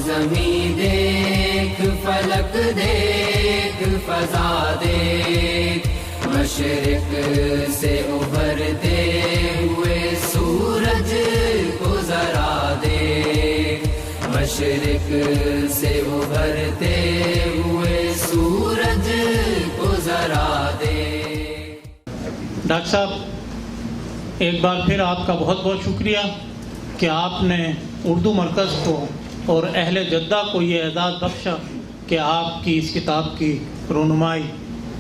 زمین دیکھ، فلک دیکھ، فضا دیکھ، مشرق سے ابھرتے ہوئے سورج کو ذرا دیکھ، مشرق سے ابھرتے ہوئے سورج کو ذرا دیکھ۔ ڈاکٹر صاحب، ایک بار پھر آپ کا بہت بہت شکریہ کہ آپ نے اردو مرکز کو اور اہل جدہ کو یہ اعزاز بخشا کہ آپ کی اس کتاب کی رونمائی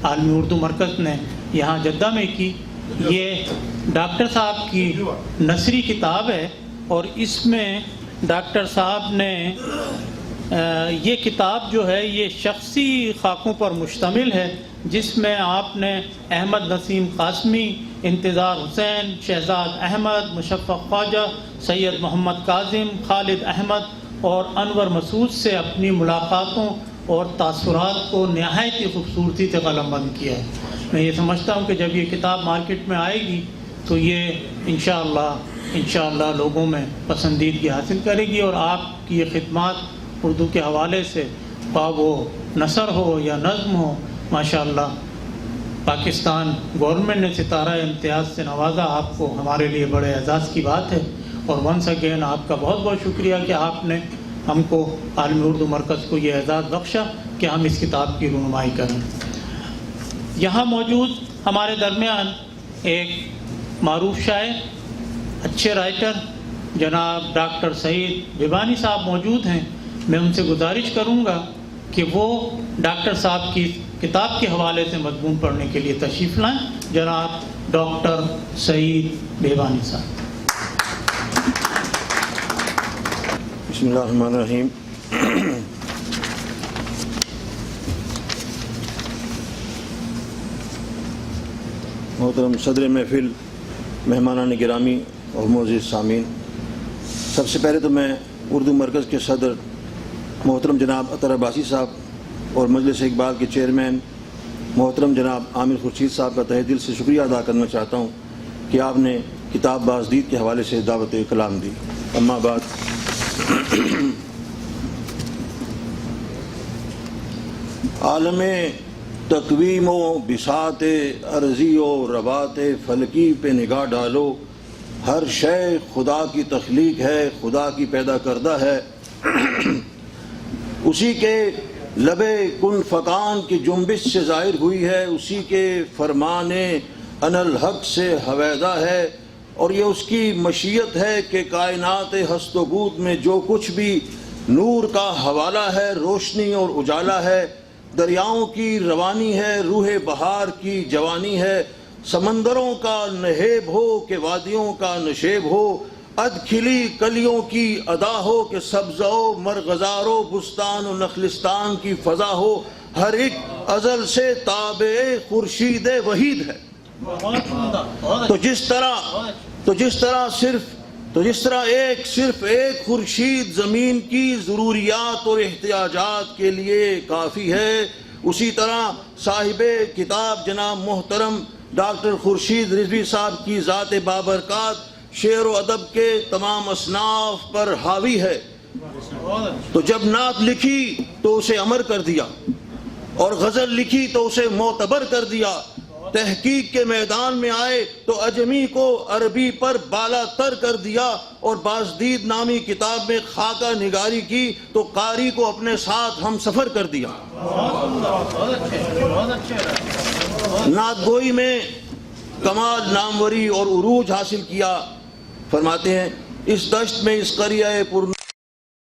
عالمی اردو مرکز نے یہاں جدہ میں کی۔ یہ ڈاکٹر صاحب کی نثری کتاب ہے اور اس میں ڈاکٹر صاحب نے یہ کتاب جو ہے یہ شخصی خاکوں پر مشتمل ہے، جس میں آپ نے احمد نسیم قاسمی، انتظار حسین، شہزاد احمد، مشفق خواجہ، سید محمد کاظم، خالد احمد اور انور مسعود سے اپنی ملاقاتوں اور تاثرات کو نہایت ہی خوبصورتی سے قلم بند کیا ہے۔ میں یہ سمجھتا ہوں کہ جب یہ کتاب مارکیٹ میں آئے گی تو یہ انشاءاللہ لوگوں میں پسندیدگی حاصل کرے گی، اور آپ کی یہ خدمات اردو کے حوالے سے خواہ وہ نثر ہو یا نظم ہو، ماشاءاللہ پاکستان گورنمنٹ نے ستارہ امتیاز سے نوازا آپ کو، ہمارے لیے بڑے اعزاز کی بات ہے۔ اور ونس اگین آپ کا بہت بہت شکریہ کہ آپ نے ہم کو عالمی اردو مرکز کو یہ اعزاز بخشا کہ ہم اس کتاب کی رونمائی کریں۔ یہاں موجود ہمارے درمیان ایک معروف شاعر، اچھے رائٹر جناب ڈاکٹر سعید بھیبانی صاحب موجود ہیں۔ میں ان سے گزارش کروں گا کہ وہ ڈاکٹر صاحب کی کتاب کے حوالے سے مضمون پڑھنے کے لیے تشریف لائیں۔ جناب ڈاکٹر سعید بھیبانی صاحب۔ بسم اللہ الرحمن الرحیم۔ محترم صدر محفل، مہمانان گرامی اور معزز سامعین، سب سے پہلے تو میں اردو مرکز کے صدر محترم جناب اطہر عباسی صاحب اور مجلس اقبال کے چیئرمین محترم جناب عامر خورشید صاحب کا تہہ دل سے شکریہ ادا کرنا چاہتا ہوں کہ آپ نے کتاب بازدید کے حوالے سے دعوت کلام دی۔ اما بعد، عالم تقویم و بساط ارضی و رباط فلکی پہ نگاہ ڈالو، ہر شے خدا کی تخلیق ہے، خدا کی پیدا کردہ ہے، اسی کے لب کن فکان کی جنبش سے ظاہر ہوئی ہے، اسی کے فرمان انا الحق سے ہویدہ ہے، اور یہ اس کی مشیت ہے کہ کائنات ہست و بود میں جو کچھ بھی نور کا حوالہ ہے، روشنی اور اجالا ہے، دریاؤں کی روانی ہے، روح بہار کی جوانی ہے، سمندروں کا نہیب ہو کہ وادیوں کا نشیب ہو، اد کھلی کلیوں کی ادا ہو کہ سبز و مرغزار و بستان و نخلستان کی فضا ہو، ہر ایک ازل سے تابع خورشید وحید ہے۔ تو جس طرح صرف ایک خورشید زمین کی ضروریات اور احتیاجات کے لیے کافی ہے، اسی طرح صاحب کتاب جناب محترم ڈاکٹر خورشید رضوی صاحب کی ذات بابرکات شعر و ادب کے تمام اصناف پر حاوی ہے۔ تو جب نعت لکھی تو اسے امر کر دیا، اور غزل لکھی تو اسے معتبر کر دیا، تحقیق کے میدان میں آئے تو اجمی کو عربی پر بالا تر کر دیا، اور بازدید نامی کتاب میں خاکہ نگاری کی تو قاری کو اپنے ساتھ ہم سفر کر دیا۔ نعت گوئی میں کمال، ناموری اور عروج حاصل کیا۔ فرماتے ہیں، اس دشت میں اس قریہ پر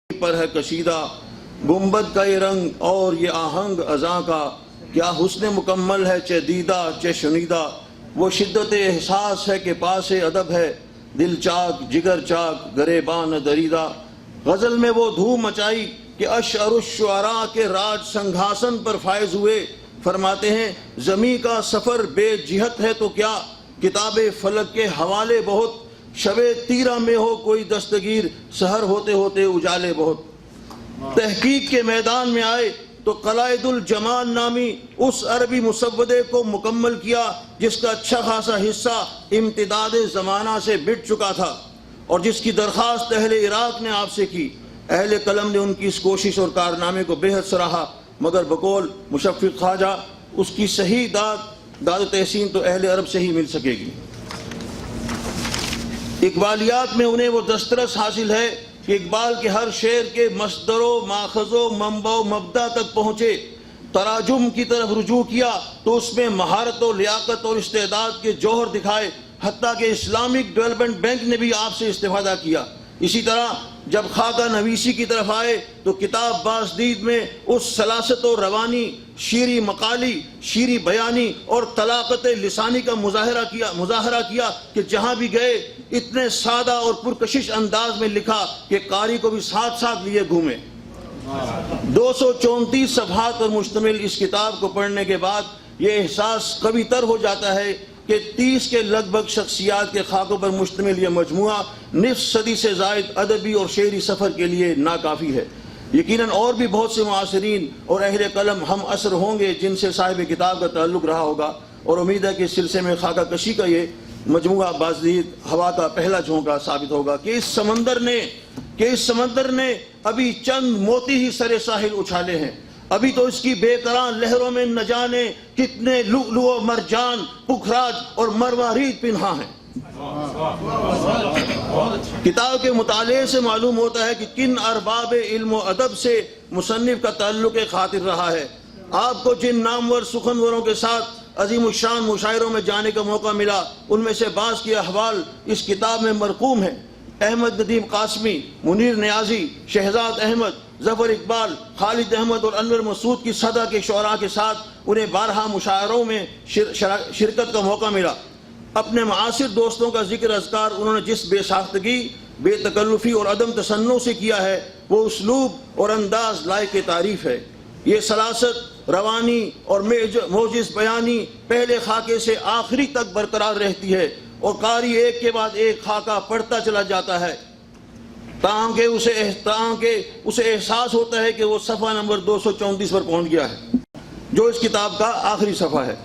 پر ہے کشیدہ، گنبد کا یہ رنگ اور یہ آہنگ ازاں کا، کیا حسن مکمل ہے چہ دیدہ چہ شنیدہ، وہ شدت احساس ہے کہ پاس ادب ہے، دل چاک جگر چاک گریبان دریدہ۔ غزل میں وہ دھوم مچائی کہ اشعر الشعراء کے راج سنگھاسن پر فائز ہوئے۔ فرماتے ہیں، زمیں کا سفر بے جہت ہے تو کیا، کتاب فلک کے حوالے بہت، شب تیرہ میں ہو کوئی دستگیر، سحر ہوتے ہوتے اجالے بہت۔ تحقیق کے میدان میں آئے تو قلائد الجمال نامی اس عربی مسودے کو مکمل کیا جس کا اچھا خاصا حصہ امتداد زمانہ سے مٹ چکا تھا، اور جس کی درخواست اہل عراق نے آپ سے کی۔ اہل قلم نے ان کی اس کوشش اور کارنامے کو بے حد سراہا، مگر بقول مشفق خواجہ اس کی صحیح داد و تحسین تو اہل عرب سے ہی مل سکے گی۔ اقبالیات میں انہیں وہ دسترس حاصل ہے کہ اقبال کے ہر شعر کے مصدر و ماخذ و منبع و مبدا تک پہنچے، تراجم کی طرف رجوع کیا تو اس میں مہارت و لیاقت اور استعداد کے جوہر دکھائے، حتیٰ کہ اسلامک ڈیولپمنٹ بینک نے بھی آپ سے استفادہ کیا۔ اسی طرح جب خاکہ نویسی کی طرف آئے تو کتاب بازدید میں اس سلاست و روانی، شیریں مقالی، شیریں بیانی اور طلاقت لسانی کا مظاہرہ کیا کہ جہاں بھی گئے اتنے سادہ اور پرکشش انداز میں لکھا کہ قاری کو بھی ساتھ ساتھ لیے گھومے۔ 234 صفحات پر مشتمل اس کتاب کو پڑھنے کے بعد یہ احساس قوی تر ہو جاتا ہے کہ 30 کے لگ بھگ شخصیات کے خاکوں پر مشتمل یہ مجموعہ نصف صدی سے زائد ادبی اور شعری سفر کے لیے ناکافی ہے۔ یقیناً اور بھی بہت سے معاصرین اور اہل قلم ہم عصر ہوں گے جن سے صاحب کتاب کا تعلق رہا ہوگا، اور امید ہے کہ اس سلسلے میں خاکہ کشی کا یہ مجموعہ بازدید ہوا کا پہلا جھونکا ثابت ہوگا کہ اس سمندر نے ابھی چند موتی ہی سر ساحل اچھالے ہیں، ابھی تو اس کی بے قرار لہروں میں نہ جانے کتنے لؤلؤ و مرجان، پکھراج اور مروارید پنہاں ہیں۔ کتاب کے مطالعے سے معلوم ہوتا ہے کہ کن ارباب علم و ادب سے مصنف کا تعلق خاطر رہا ہے۔ آپ کو جن نامور سخنوروں کے ساتھ عظیم الشان مشاعروں میں جانے کا موقع ملا، ان میں سے بعض کے احوال اس کتاب میں مرقوم ہیں۔ احمد ندیم قاسمی، منیر نیازی، شہزاد احمد، ظفر اقبال، خالد احمد اور انور مسعود کی صدا کے شعراء کے ساتھ انہیں بارہا مشاعروں میں شرکت کا موقع ملا۔ اپنے معاصر دوستوں کا ذکر اذکار انہوں نے جس بے ساختگی، بے تکلفی اور عدم تصنع سے کیا ہے وہ اسلوب اور انداز لائق تعریف ہے۔ یہ سلاست، روانی اور موجز بیانی پہلے خاکے سے آخری تک برقرار رہتی ہے، اور قاری ایک کے بعد ایک خاکہ پڑھتا چلا جاتا ہے تاکہ اسے احساس ہوتا ہے کہ وہ صفحہ نمبر 234 پر پہنچ گیا ہے، جو اس کتاب کا آخری صفحہ ہے۔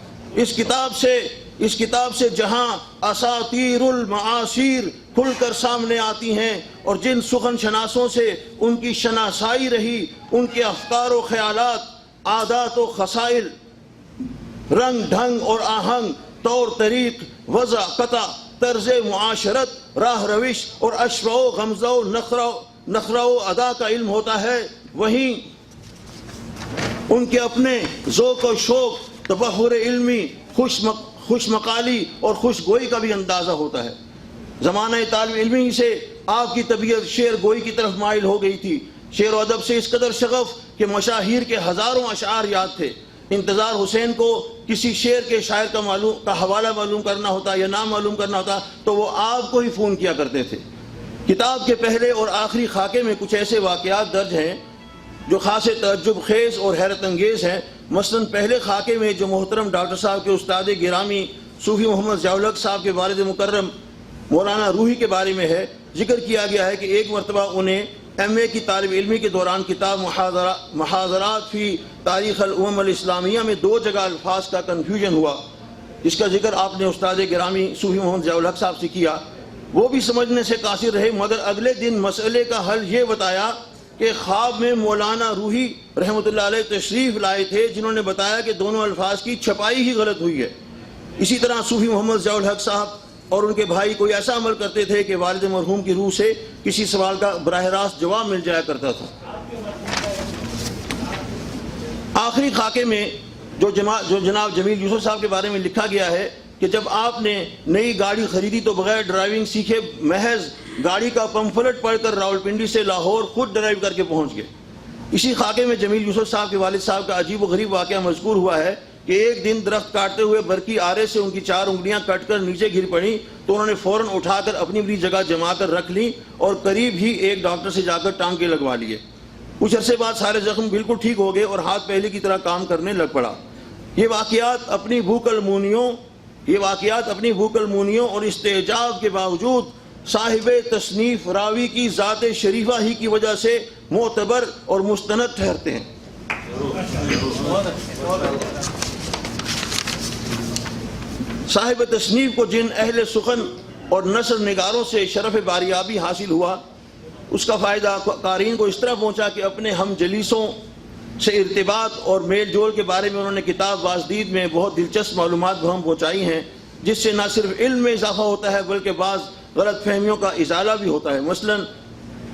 اس کتاب سے جہاں اساطیر المعاصیر کھل کر سامنے آتی ہیں، اور جن سخن شناسوں سے ان کی شناسائی رہی، ان کے افکار و خیالات، عادات و خصائل، رنگ ڈھنگ اور آہنگ، طور طریق، وضع قطع، طرز معاشرت، راہ روش اور اشفع و غمزہ و نخرہ و ادا کا علم ہوتا ہے، وہیں ان کے اپنے ذوق و شوق، تبحر علمی، خوش مقالی اور خوش گوئی کا بھی اندازہ ہوتا ہے۔ زمانہ طالب علمی سے آپ کی طبیعت شعر گوئی کی طرف مائل ہو گئی تھی۔ شعر و ادب سے اس قدر شغف کہ مشاہیر کے ہزاروں اشعار یاد تھے۔ انتظار حسین کو کسی شعر کے شاعر کا حوالہ معلوم کرنا ہوتا یا نام معلوم کرنا ہوتا تو وہ آپ کو ہی فون کیا کرتے تھے۔ کتاب کے پہلے اور آخری خاکے میں کچھ ایسے واقعات درج ہیں جو خاص تعجب خیز اور حیرت انگیز ہیں۔ مثلاً پہلے خاکے میں جو محترم ڈاکٹر صاحب کے استاد گرامی صوفی محمد ضیاء الحق صاحب کے والد مکرم مولانا روحی کے بارے میں ہے، ذکر کیا گیا ہے کہ ایک مرتبہ انہیں ایم اے کی طالب علمی کے دوران کتاب محاضرات فی تاریخ الامم الاسلامیہ میں 2 جگہ الفاظ کا کنفیوژن ہوا، جس کا ذکر آپ نے استاد گرامی صوفی محمد ضیاء الحق صاحب سے کیا۔ وہ بھی سمجھنے سے قاصر رہے، مگر اگلے دن مسئلے کا حل یہ بتایا کہ خواب میں مولانا روحی رحمۃ اللہ علیہ تشریف لائے تھے، جنہوں نے بتایا کہ دونوں الفاظ کی چھپائی ہی غلط ہوئی ہے۔ اسی طرح صوفی محمد ضیاء الحق صاحب اور ان کے بھائی کوئی ایسا عمل کرتے تھے کہ والد مرحوم کی روح سے کسی سوال کا براہ راست جواب مل جایا کرتا تھا۔ آخری خاکے میں جو جناب جمیل یوسف صاحب کے بارے میں لکھا گیا ہے کہ جب آپ نے نئی گاڑی خریدی تو بغیر ڈرائیونگ سیکھے محض گاڑی کا پمفلٹ پڑھ کر راولپنڈی سے لاہور خود ڈرائیو کر کے پہنچ گئے۔ اسی خاکے میں جمیل یوسف صاحب کے والد صاحب کا عجیب و غریب واقعہ مذکور ہوا ہے کہ ایک دن درخت کاٹتے ہوئے برقی آرے سے ان کی 4 انگلیاں کٹ کر نیچے گر پڑیں تو انہوں نے فوراً اٹھا کر اپنی جگہ جما کر رکھ لی اور قریب ہی ایک ڈاکٹر سے جا کر ٹانکے لگوا لیے۔ کچھ عرصے بعد سارے زخم بالکل ٹھیک ہو گئے اور ہاتھ پہلے کی طرح کام کرنے لگ پڑا۔ یہ واقعات اپنی بھوک المونیوں اور استعجاب کے باوجود صاحب تصنیف راوی کی ذات شریفہ ہی کی وجہ سے معتبر اور مستند ٹھہرتے ہیں۔ صاحب تصنیف کو جن اہل سخن اور نثر نگاروں سے شرف باریابی حاصل ہوا اس کا فائدہ قارئین کو اس طرح پہنچا کہ اپنے ہم جلیسوں سے ارتباط اور میل جول کے بارے میں انہوں نے کتاب بازدید میں بہت دلچسپ معلومات ہم پہنچائی ہیں، جس سے نہ صرف علم میں اضافہ ہوتا ہے بلکہ بعض غلط فہمیوں کا ازالہ بھی ہوتا ہے۔ مثلا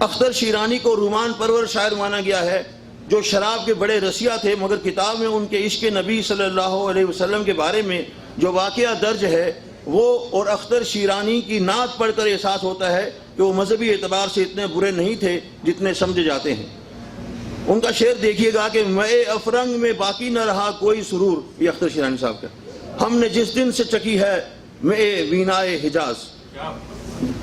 اختر شیرانی کو رومان پرور شاعر مانا گیا ہے، جو شراب کے بڑے رسیہ تھے، مگر کتاب میں ان کے عشق نبی صلی اللہ علیہ وسلم کے بارے میں جو واقعہ درج ہے وہ اور اختر شیرانی کی نعت پڑھ کر احساس ہوتا ہے کہ وہ مذہبی اعتبار سے اتنے برے نہیں تھے جتنے سمجھے جاتے ہیں۔ ان کا شعر دیکھیے گا کہ مے افرنگ میں باقی نہ رہا کوئی سرور، یہ اختر شیرانی صاحب کا، ہم نے جس دن سے چکی ہے مے وینائے حجاز۔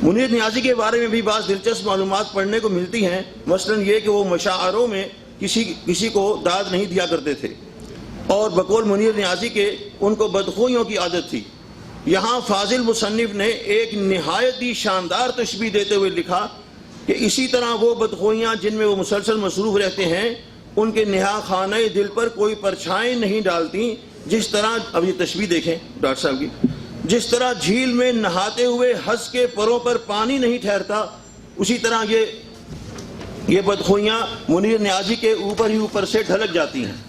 منیر نیازی کے بارے میں بھی بعض دلچسپ معلومات پڑھنے کو ملتی ہیں، مثلا یہ کہ وہ مشاعروں میں کسی کو داد نہیں دیا کرتے تھے، اور بقول منیر نیازی کے ان کو بدخوئیوں کی عادت تھی۔ یہاں فاضل مصنف نے ایک نہایت ہی شاندار تشبیہ دیتے ہوئے لکھا کہ اسی طرح وہ بدخوئیاں جن میں وہ مسلسل مصروف رہتے ہیں ان کے نہا خانہ دل پر کوئی پرچھائیں نہیں ڈالتی، جس طرح، اب یہ تشبیہ دیکھیں ڈاکٹر صاحب کی، جس طرح جھیل میں نہاتے ہوئے ہنس کے پروں پر پانی نہیں ٹھہرتا، اسی طرح یہ بدخوئیاں منیر نیازی کے اوپر ہی اوپر سے ڈھلک جاتی ہیں۔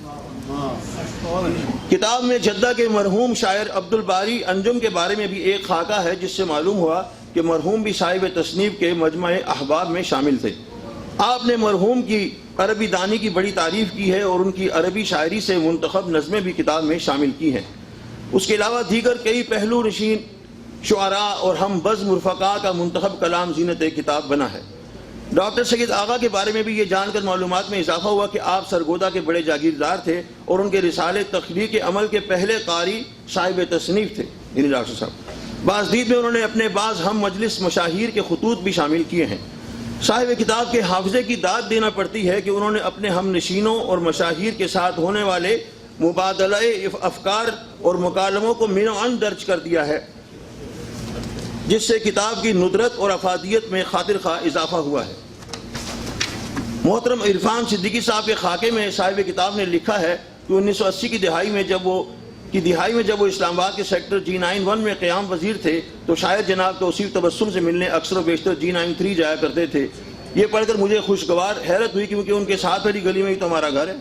کتاب میں جدہ کے مرحوم شاعر عبد الباری انجم کے بارے میں بھی ایک خاکہ ہے، جس سے معلوم ہوا کہ مرحوم بھی صاحب تصنیف کے مجمع احباب میں شامل تھے۔ آپ نے مرحوم کی عربی دانی کی بڑی تعریف کی ہے اور ان کی عربی شاعری سے منتخب نظمیں بھی کتاب میں شامل کی ہیں۔ اس کے علاوہ دیگر کئی پہلو نشین شعراء اور ہم بزم رفقاء کا منتخب کلام زینت کتاب بنا ہے۔ ڈاکٹر سید آغا کے بارے میں بھی یہ جان کر معلومات میں اضافہ ہوا کہ آپ سرگودا کے بڑے جاگیردار تھے اور ان کے رسالے تخلیق عمل کے پہلے قاری صاحب تصنیف تھے، یعنی ڈاکٹر صاحب۔ بازدید میں انہوں نے اپنے بعض ہم مجلس مشاہیر کے خطوط بھی شامل کیے ہیں۔ صاحب کتاب کے حافظے کی داد دینا پڑتی ہے کہ انہوں نے اپنے ہم نشینوں اور مشاہیر کے ساتھ ہونے والے مبادلہ افکار اور مکالموں کو منوعاً درج کر دیا ہے، جس سے کتاب کی ندرت اور افادیت میں خاطر خواہ اضافہ ہوا ہے۔ محترم عرفان صدیقی صاحب کے خاکے میں صاحب کتاب نے لکھا ہے کہ 1980 کی دہائی میں جب وہ اسلام آباد کے سیکٹر G91 میں قیام وزیر تھے تو شاعر جناب توصیف تبسم سے ملنے اکثر و بیشتر G93 جایا کرتے تھے۔ یہ پڑھ کر مجھے خوشگوار حیرت ہوئی کیونکہ ان کے ساتھ والی گلی میں ہی تو ہمارا گھر ہے،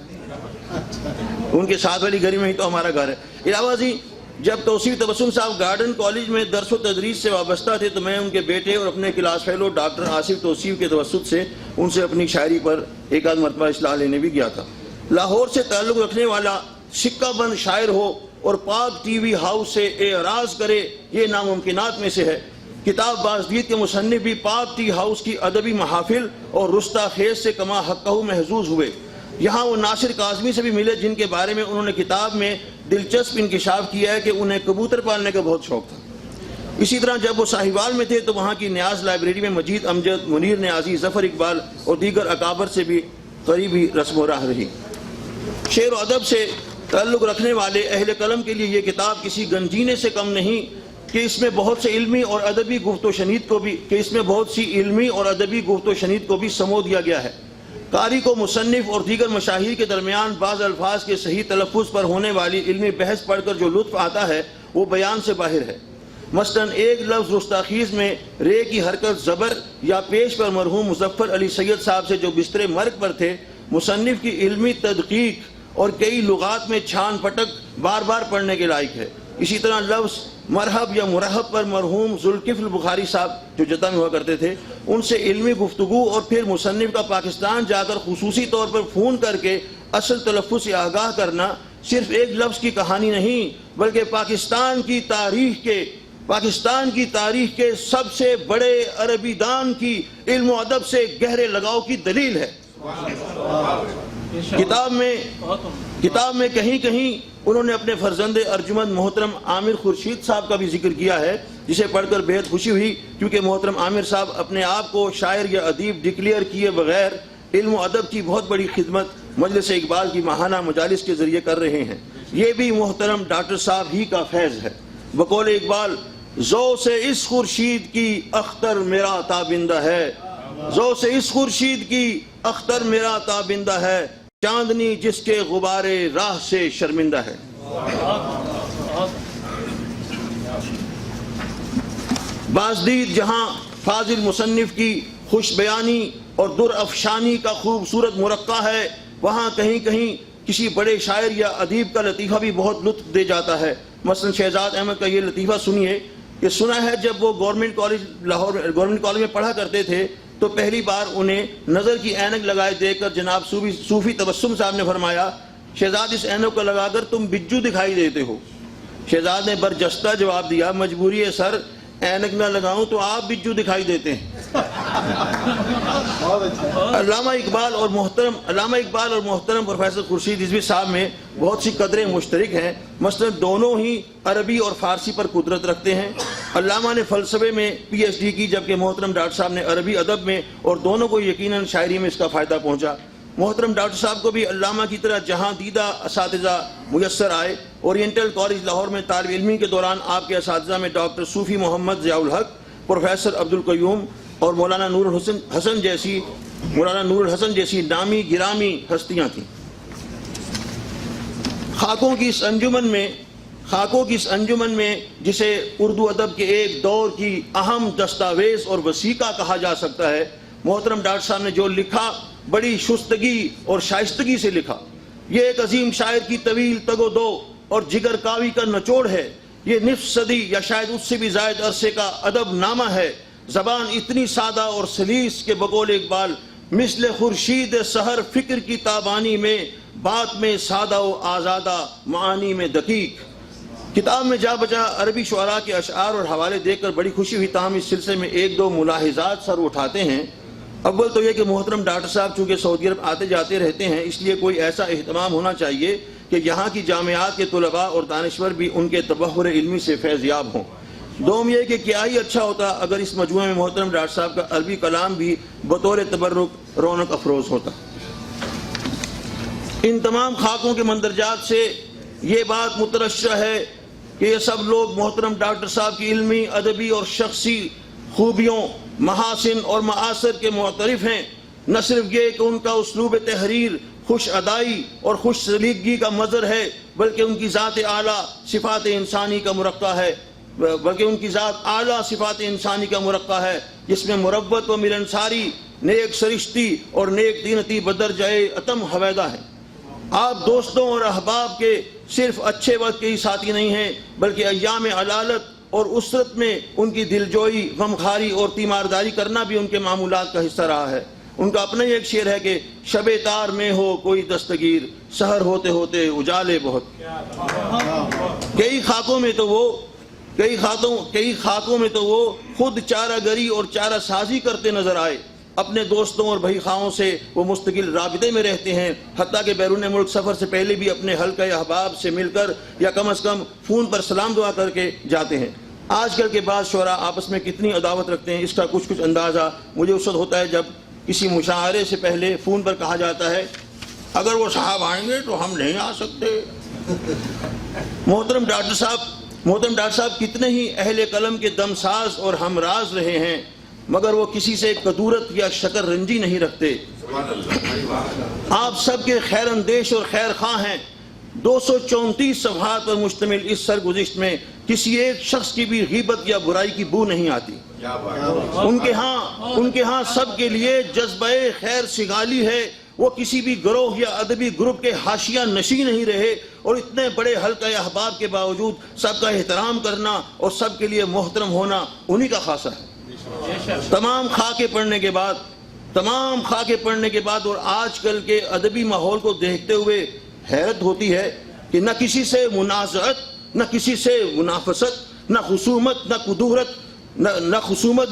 ان کے ساتھ والی گلی میں ہی تو ہمارا گھر ہے۔ علاوہ ازیں جب توصیف تبسم صاحب گارڈن کالج میں درس و تدریس سے وابستہ تھے تو میں ان کے بیٹے اور اپنے کلاس فیلو ڈاکٹر آصف توصیف کے توسط سے ان سے اپنی شاعری پر ایک آدھ مرتبہ اصلاح لینے بھی گیا تھا۔ لاہور سے تعلق رکھنے والا سکہ بند شاعر ہو اور پاک ٹی وی ہاؤس سے اعراض کرے، یہ ناممکنات میں سے ہے۔ کتاب بازدید کے مصنف بھی پاک ٹی ہاؤس کی ادبی محافل اور رستہ خیز سے کما حقہ محظوظ ہوئے۔ یہاں وہ ناصر کاظمی سے بھی ملے جن کے بارے میں انہوں نے کتاب میں دلچسپ انکشاف کیا ہے کہ انہیں کبوتر پالنے کا بہت شوق تھا۔ اسی طرح جب وہ ساہیوال میں تھے تو وہاں کی نیاز لائبریری میں مجید امجد، منیر نیازی، ظفر اقبال اور دیگر اکابر سے بھی قریبی رسم و راہ رہی۔ شعر و ادب سے تعلق رکھنے والے اہل قلم کے لیے یہ کتاب کسی گنجینے سے کم نہیں کہ اس میں بہت سی علمی اور ادبی گفت و شنید کو بھی سمو دیا گیا ہے۔ قاری کو مصنف اور دیگر مشاہیر کے درمیان بعض الفاظ کے صحیح تلفظ پر ہونے والی علمی بحث پڑھ کر جو لطف آتا ہے وہ بیان سے باہر ہے۔ مثلا ایک لفظ رستاخیز میں رے کی حرکت زبر یا پیش پر مرحوم مظفر علی سید صاحب سے جو بستر مرگ پر تھے، مصنف کی علمی تدقیق اور کئی لغات میں چھان پٹک بار بار پڑھنے کے لائق ہے۔ اسی طرح لفظ مرحب یا مرحب پر مرحوم ذوالکفل بخاری صاحب جو جدہ میں ہوا کرتے تھے، ان سے علمی گفتگو اور پھر مصنف کا پاکستان جا کر خصوصی طور پر فون کر کے اصل تلفظ سے آگاہ کرنا صرف ایک لفظ کی کہانی نہیں بلکہ پاکستان کی تاریخ کے سب سے بڑے عربی دان کی علم و ادب سے گہرے لگاؤ کی دلیل ہے۔ کتاب میں کہیں کہیں انہوں نے اپنے فرزند ارجمند محترم عامر خورشید صاحب کا بھی ذکر کیا ہے، جسے پڑھ کر بہت خوشی ہوئی کیونکہ محترم عامر صاحب اپنے آپ کو شاعر یا ادیب ڈکلیئر کیے بغیر علم و ادب کی بہت بڑی خدمت مجلس اقبال کی ماہانہ مجالس کے ذریعے کر رہے ہیں۔ یہ بھی محترم ڈاکٹر صاحب ہی کا فیض ہے۔ بقول اقبال، ذو سے اس خورشید کی اختر میرا تابندہ ہے، ذو سے اس خورشید کی اختر میرا تابندہ ہے، چاندنی جس کے غبارے راہ سے شرمندہ ہے۔ بازدید جہاں فاضل مصنف کی خوش بیانی اور در افشانی کا خوبصورت مرقع ہے، وہاں کہیں کہیں کسی بڑے شاعر یا ادیب کا لطیفہ بھی بہت لطف دے جاتا ہے۔ مثلا شہزاد احمد کا یہ لطیفہ سنیے کہ سنا ہے جب وہ گورنمنٹ کالج لاہور میں پڑھا کرتے تھے تو پہلی بار انہیں نظر کی اینک لگائے دیکھ کر جناب صوفی تبسم صاحب نے فرمایا، شہزاد اس اینک کو لگا کر تم بجو دکھائی دیتے ہو۔ شہزاد نے برجستہ جواب دیا، مجبوری ہے سر، اینک نہ لگاؤں تو آپ بجو دکھائی دیتے ہیں۔ علامہ اقبال اور محترم پروفیسر خورشید رضوی صاحب میں بہت سی قدریں مشترک ہیں، مثلا دونوں ہی عربی اور فارسی پر قدرت رکھتے ہیں۔ علامہ نے فلسفے میں پی ایچ ڈی کی، جبکہ محترم ڈاکٹر صاحب نے عربی ادب میں، اور دونوں کو یقیناً شاعری میں اس کا فائدہ پہنچا۔ محترم ڈاکٹر صاحب کو بھی علامہ کی طرح جہاں دیدہ اساتذہ میسر آئے۔ اورینٹل کالج لاہور میں طالب علمی کے دوران آپ کے اساتذہ میں ڈاکٹر صوفی محمد ضیاء الحق، پروفیسر عبدالقیوم اور مولانا نور الحسن جیسی نامی گرامی ہستیاں تھیں۔ خاکوں کی اس انجمن میں جسے اردو ادب کے ایک دور کی اہم دستاویز اور وثیقہ کہا جا سکتا ہے، محترم ڈاکٹر صاحب نے جو لکھا بڑی شستگی اور شائستگی سے لکھا۔ یہ ایک عظیم شاعر کی طویل تگ و دو اور جگر کاوی کا نچوڑ ہے۔ یہ نصف صدی یا شاید اس سے بھی زائد عرصے کا ادب نامہ ہے۔ زبان اتنی سادہ اور سلیس کہ بقول اقبال مثل خورشید سحر فکر کی تابانی میں، بات میں سادہ و آزادہ معانی میں دقیق۔ کتاب میں جا بجا عربی شعراء کے اشعار اور حوالے دیکھ کر بڑی خوشی ہوئی، تاہم اس سلسلے میں ایک دو ملاحظات سر اٹھاتے ہیں۔ اول تو یہ کہ محترم ڈاکٹر صاحب چونکہ سعودی عرب آتے جاتے رہتے ہیں، اس لیے کوئی ایسا اہتمام ہونا چاہیے کہ یہاں کی جامعات کے طلباء اور دانشور بھی ان کے تبحر علمی سے فیض یاب ہوں۔ دوم یہ کہ کیا ہی اچھا ہوتا اگر اس مجموعے میں محترم ڈاکٹر صاحب کا عربی کلام بھی بطور تبرک رونق افروز ہوتا۔ ان تمام خاکوں کے مندرجات سے یہ بات مترشح ہے کہ یہ سب لوگ محترم ڈاکٹر صاحب کی علمی، ادبی اور شخصی خوبیوں، محاسن اور معاصر کے معترف ہیں۔ نہ صرف یہ کہ ان کا اسلوب تحریر خوش ادائی اور خوش سلیقگی کا مظہر ہے، بلکہ ان کی ذات اعلیٰ صفات انسانی کا مرقع ہے، جس میں مروت و ملنساری، نیک سرشتی اور نیک دینتی بدرجۂ اتم حویدہ ہیں۔ آپ دوستوں اور احباب کے صرف اچھے وقت کے ہی ساتھی نہیں ہیں، بلکہ ایام علالت اور اسرت میں ان کی دلجوئی، غمخواری اور تیمارداری کرنا بھی ان کے معمولات کا حصہ رہا ہے۔ ان کا اپنا ہی ایک شعر ہے کہ شب تار میں ہو کوئی دستگیر، سحر ہوتے ہوتے اجالے بہت۔ کئی خاکوں میں تو وہ خود چارہ گری اور چارہ سازی کرتے نظر آئے۔ اپنے دوستوں اور بھائی خواہوں سے وہ مستقل رابطے میں رہتے ہیں، حتیٰ کہ بیرون ملک سفر سے پہلے بھی اپنے حلقہ احباب سے مل کر یا کم از کم فون پر سلام دعا کر کے جاتے ہیں۔ آج کل کے بعض شعراء آپس میں کتنی عداوت رکھتے ہیں، اس کا کچھ اندازہ مجھے اس وقت ہوتا ہے جب کسی مشاعرے سے پہلے فون پر کہا جاتا ہے اگر وہ صاحب آئیں گے تو ہم نہیں آ سکتے۔ محترم ڈاکٹر صاحب کتنے ہی اہل قلم کے دمساز اور ہمراز رہے ہیں، مگر وہ کسی سے قدورت یا شکر رنجی نہیں رکھتے۔ آپ سب کے خیر اندیش اور خیر خواہ ہیں۔ 234 صفحات پر مشتمل اس سرگزشت میں کسی ایک شخص کی بھی غیبت یا برائی کی بو نہیں آتی۔ ان کے ہاں سب کے لیے جذبہ خیر سگالی ہے۔ وہ کسی بھی گروہ یا ادبی گروپ کے حاشیہ نشین نہیں رہے، اور اتنے بڑے حلقہ احباب کے باوجود سب کا احترام کرنا اور سب کے لیے محترم ہونا انہی کا خاصہ ہے۔ تمام خاکے پڑھنے کے بعد اور آج کل کے ادبی ماحول کو دیکھتے ہوئے حیرت ہوتی ہے کہ نہ کسی سے منازعت، نہ کسی سے منافست، نہ خصومت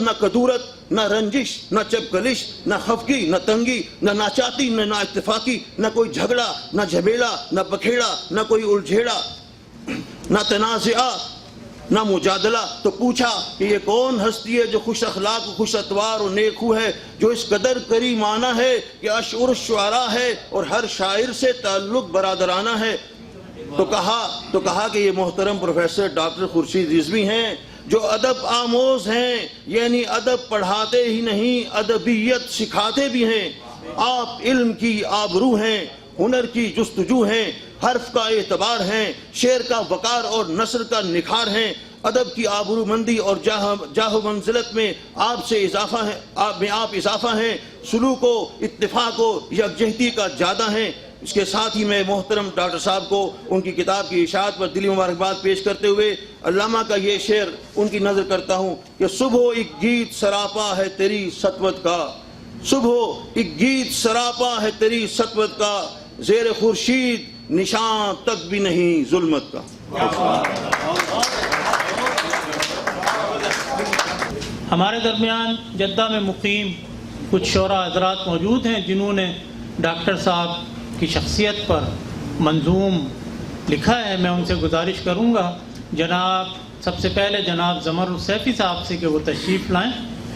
نہ کدورت، نہ رنجش، نہ چپکلش، نہ خفگی، نہ تنگی، نہ ناچاتی، نہ اتفاقی، نہ کوئی جھگڑا، نہ جھبیلا، نہ بکھیڑا، نہ کوئی الجھیڑا، نہ تنازعہ، نہ مجادلہ۔ تو پوچھا کہ یہ کون ہستی ہے جو خوش اخلاق، خوش اتوار اور نیک خو ہے، جو اس قدر کریمانہ ہے کہ اشعر الشعراء ہے اور ہر شاعر سے تعلق برادرانہ ہے؟ تو کہا کہ یہ محترم پروفیسر ڈاکٹر خورشید رضوی ہیں، جو ادب آموز ہیں، یعنی ادب پڑھاتے ہی نہیں ادبیت سکھاتے بھی ہیں۔ آپ علم کی آبرو ہیں، ہنر کی جستجو ہیں، حرف کا اعتبار ہیں، شعر کا وقار اور نثر کا نکھار ہیں۔ ادب کی آبرومندی اور جاہ و منزلت میں آپ سے اضافہ ہے، آپ اضافہ ہیں، سلوک و اتفاق و یکجہتی کا زیادہ ہیں۔ اس کے ساتھ ہی میں محترم ڈاکٹر صاحب کو ان کی کتاب کی اشاعت پر دلی مبارکباد پیش کرتے ہوئے علامہ کا یہ شعر ان کی نظر کرتا ہوں کہ صبح ایک گیت سراپا ہے تیری سطوت کا، صبح ایک گیت سراپا ہے تیری سطوت کا، زیر خورشید نشان تک بھی نہیں ظلمت کا۔ ہمارے درمیان جدہ میں مقیم کچھ شعراء حضرات موجود ہیں جنہوں نے ڈاکٹر صاحب کی شخصیت پر منظوم لکھا ہے۔ میں ان سے گزارش کروں گا سب سے پہلے جناب زمر السیفی صاحب سے کہ وہ تشریف لائیں۔